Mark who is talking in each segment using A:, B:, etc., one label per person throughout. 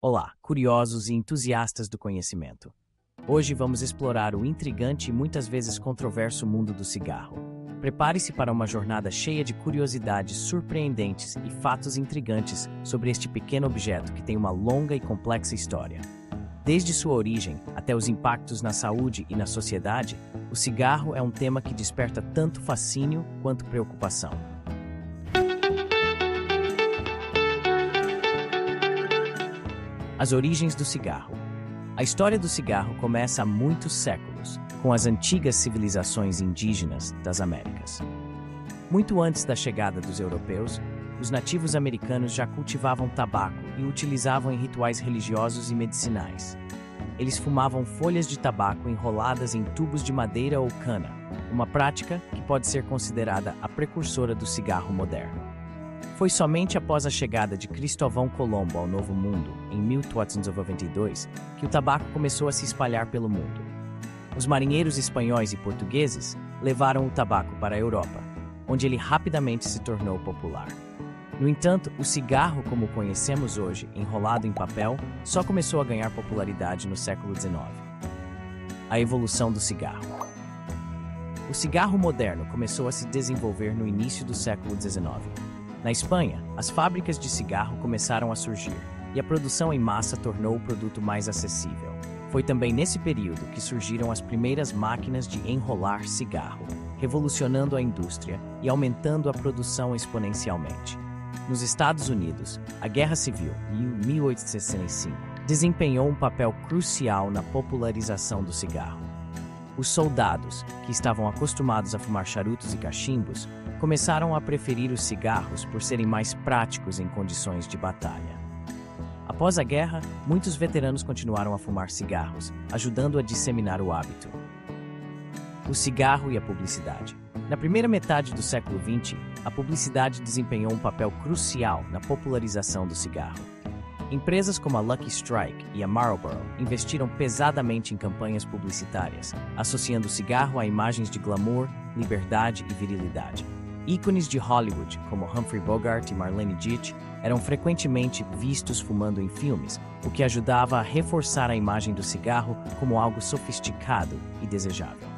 A: Olá, curiosos e entusiastas do conhecimento. Hoje vamos explorar o intrigante e muitas vezes controverso mundo do cigarro. Prepare-se para uma jornada cheia de curiosidades surpreendentes e fatos intrigantes sobre este pequeno objeto que tem uma longa e complexa história. Desde sua origem até os impactos na saúde e na sociedade, o cigarro é um tema que desperta tanto fascínio quanto preocupação. As origens do cigarro. A história do cigarro começa há muitos séculos, com as antigas civilizações indígenas das Américas. Muito antes da chegada dos europeus, os nativos americanos já cultivavam tabaco e o utilizavam em rituais religiosos e medicinais. Eles fumavam folhas de tabaco enroladas em tubos de madeira ou cana, uma prática que pode ser considerada a precursora do cigarro moderno. Foi somente após a chegada de Cristóvão Colombo ao Novo Mundo, em 1492, que o tabaco começou a se espalhar pelo mundo. Os marinheiros espanhóis e portugueses levaram o tabaco para a Europa, onde ele rapidamente se tornou popular. No entanto, o cigarro, como o conhecemos hoje, enrolado em papel, só começou a ganhar popularidade no século XIX. A evolução do cigarro. O cigarro moderno começou a se desenvolver no início do século XIX. Na Espanha, as fábricas de cigarro começaram a surgir, e a produção em massa tornou o produto mais acessível. Foi também nesse período que surgiram as primeiras máquinas de enrolar cigarro, revolucionando a indústria e aumentando a produção exponencialmente. Nos Estados Unidos, a Guerra Civil, em 1865, desempenhou um papel crucial na popularização do cigarro. Os soldados, que estavam acostumados a fumar charutos e cachimbos, começaram a preferir os cigarros por serem mais práticos em condições de batalha. Após a guerra, muitos veteranos continuaram a fumar cigarros, ajudando a disseminar o hábito. O cigarro e a publicidade. Na primeira metade do século XX, a publicidade desempenhou um papel crucial na popularização do cigarro. Empresas como a Lucky Strike e a Marlboro investiram pesadamente em campanhas publicitárias, associando o cigarro a imagens de glamour, liberdade e virilidade. Ícones de Hollywood, como Humphrey Bogart e Marlene Dietrich, eram frequentemente vistos fumando em filmes, o que ajudava a reforçar a imagem do cigarro como algo sofisticado e desejável.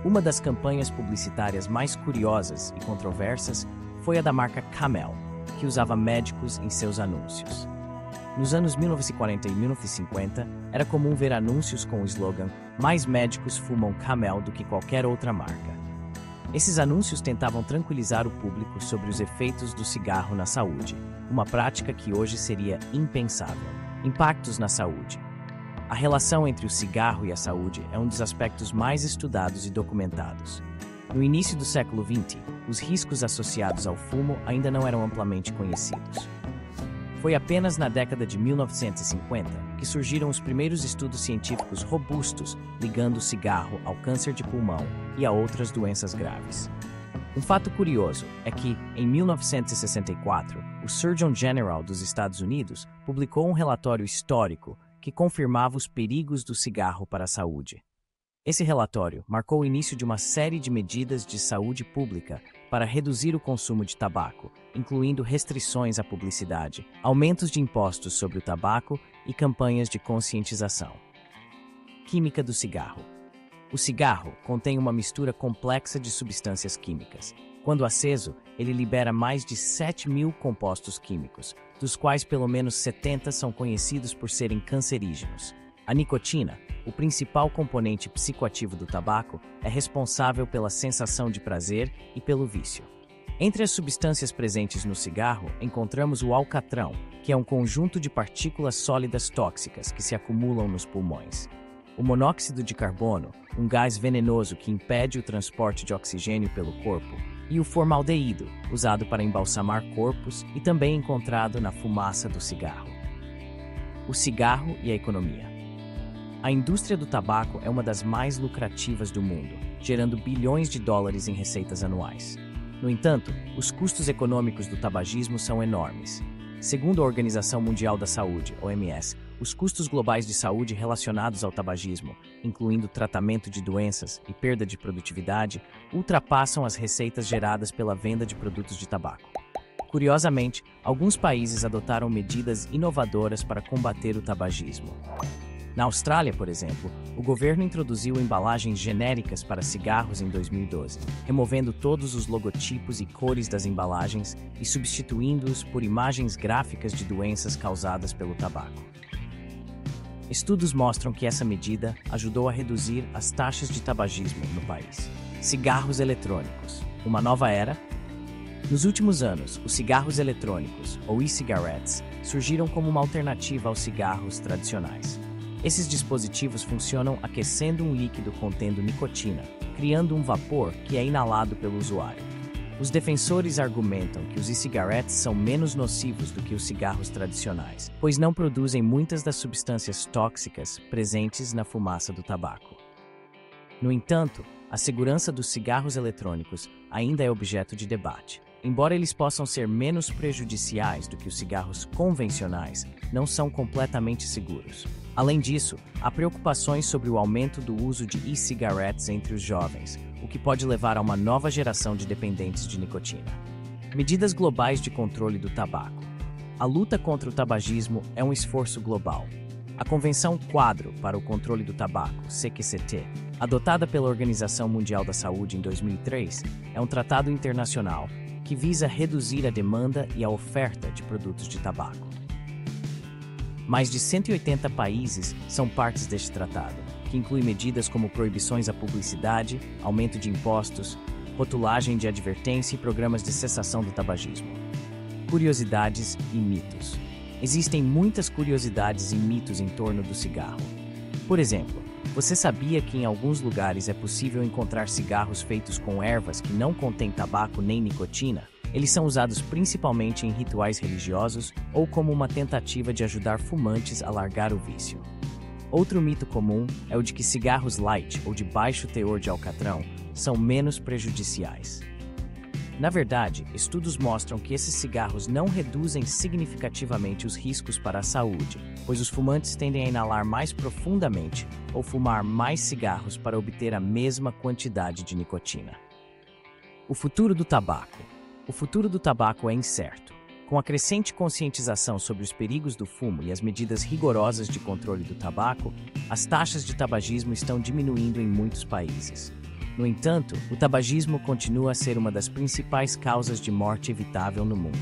A: Uma das campanhas publicitárias mais curiosas e controversas foi a da marca Camel, que usava médicos em seus anúncios. Nos anos 1940 e 1950, era comum ver anúncios com o slogan "Mais médicos fumam Camel do que qualquer outra marca". Esses anúncios tentavam tranquilizar o público sobre os efeitos do cigarro na saúde, uma prática que hoje seria impensável. Impactos na saúde. A relação entre o cigarro e a saúde é um dos aspectos mais estudados e documentados. No início do século XX, os riscos associados ao fumo ainda não eram amplamente conhecidos. Foi apenas na década de 1950 que surgiram os primeiros estudos científicos robustos ligando o cigarro ao câncer de pulmão e a outras doenças graves. Um fato curioso é que, em 1964, o Surgeon General dos Estados Unidos publicou um relatório histórico que confirmava os perigos do cigarro para a saúde. Esse relatório marcou o início de uma série de medidas de saúde pública para reduzir o consumo de tabaco, incluindo restrições à publicidade, aumentos de impostos sobre o tabaco e campanhas de conscientização. Química do cigarro. O cigarro contém uma mistura complexa de substâncias químicas. Quando aceso, ele libera mais de 7.000 compostos químicos, dos quais pelo menos 70 são conhecidos por serem cancerígenos. A nicotina, o principal componente psicoativo do tabaco, é responsável pela sensação de prazer e pelo vício. Entre as substâncias presentes no cigarro, encontramos o alcatrão, que é um conjunto de partículas sólidas tóxicas que se acumulam nos pulmões. O monóxido de carbono, um gás venenoso que impede o transporte de oxigênio pelo corpo, e o formaldeído, usado para embalsamar corpos e também encontrado na fumaça do cigarro. O cigarro e a economia. A indústria do tabaco é uma das mais lucrativas do mundo, gerando bilhões de dólares em receitas anuais. No entanto, os custos econômicos do tabagismo são enormes. Segundo a Organização Mundial da Saúde, OMS, os custos globais de saúde relacionados ao tabagismo, incluindo tratamento de doenças e perda de produtividade, ultrapassam as receitas geradas pela venda de produtos de tabaco. Curiosamente, alguns países adotaram medidas inovadoras para combater o tabagismo. Na Austrália, por exemplo, o governo introduziu embalagens genéricas para cigarros em 2012, removendo todos os logotipos e cores das embalagens e substituindo-os por imagens gráficas de doenças causadas pelo tabaco. Estudos mostram que essa medida ajudou a reduzir as taxas de tabagismo no país. Cigarros eletrônicos. Uma nova era? Nos últimos anos, os cigarros eletrônicos, ou e-cigarettes, surgiram como uma alternativa aos cigarros tradicionais. Esses dispositivos funcionam aquecendo um líquido contendo nicotina, criando um vapor que é inalado pelo usuário. Os defensores argumentam que os e-cigarettes são menos nocivos do que os cigarros tradicionais, pois não produzem muitas das substâncias tóxicas presentes na fumaça do tabaco. No entanto, a segurança dos cigarros eletrônicos ainda é objeto de debate. Embora eles possam ser menos prejudiciais do que os cigarros convencionais, não são completamente seguros. Além disso, há preocupações sobre o aumento do uso de e-cigarettes entre os jovens, o que pode levar a uma nova geração de dependentes de nicotina. Medidas globais de controle do tabaco. A luta contra o tabagismo é um esforço global. A Convenção Quadro para o Controle do Tabaco, CQCT, adotada pela Organização Mundial da Saúde em 2003, é um tratado internacional que visa reduzir a demanda e a oferta de produtos de tabaco. Mais de 180 países são partes deste tratado, que inclui medidas como proibições à publicidade, aumento de impostos, rotulagem de advertência e programas de cessação do tabagismo. Curiosidades e mitos. Existem muitas curiosidades e mitos em torno do cigarro. Por exemplo, você sabia que em alguns lugares é possível encontrar cigarros feitos com ervas que não contêm tabaco nem nicotina? Eles são usados principalmente em rituais religiosos ou como uma tentativa de ajudar fumantes a largar o vício. Outro mito comum é o de que cigarros light ou de baixo teor de alcatrão são menos prejudiciais. Na verdade, estudos mostram que esses cigarros não reduzem significativamente os riscos para a saúde, pois os fumantes tendem a inalar mais profundamente ou fumar mais cigarros para obter a mesma quantidade de nicotina. O futuro do tabaco. O futuro do tabaco é incerto. Com a crescente conscientização sobre os perigos do fumo e as medidas rigorosas de controle do tabaco, as taxas de tabagismo estão diminuindo em muitos países. No entanto, o tabagismo continua a ser uma das principais causas de morte evitável no mundo.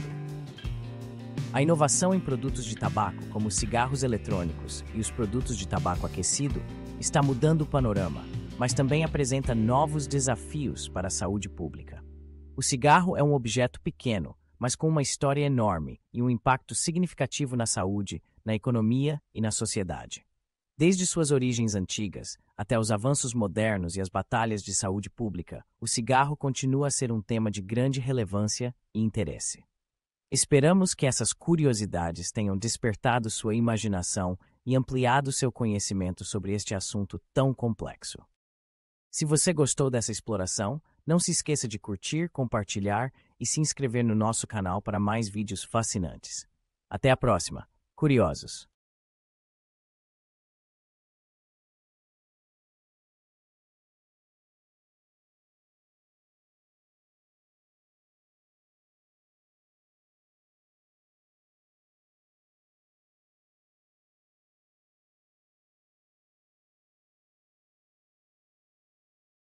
A: A inovação em produtos de tabaco, como os cigarros eletrônicos e os produtos de tabaco aquecido, está mudando o panorama, mas também apresenta novos desafios para a saúde pública. O cigarro é um objeto pequeno, mas com uma história enorme e um impacto significativo na saúde, na economia e na sociedade. Desde suas origens antigas até os avanços modernos e as batalhas de saúde pública, o cigarro continua a ser um tema de grande relevância e interesse. Esperamos que essas curiosidades tenham despertado sua imaginação e ampliado seu conhecimento sobre este assunto tão complexo. Se você gostou dessa exploração, não se esqueça de curtir, compartilhar e se inscrever no nosso canal para mais vídeos fascinantes. Até a próxima, curiosos!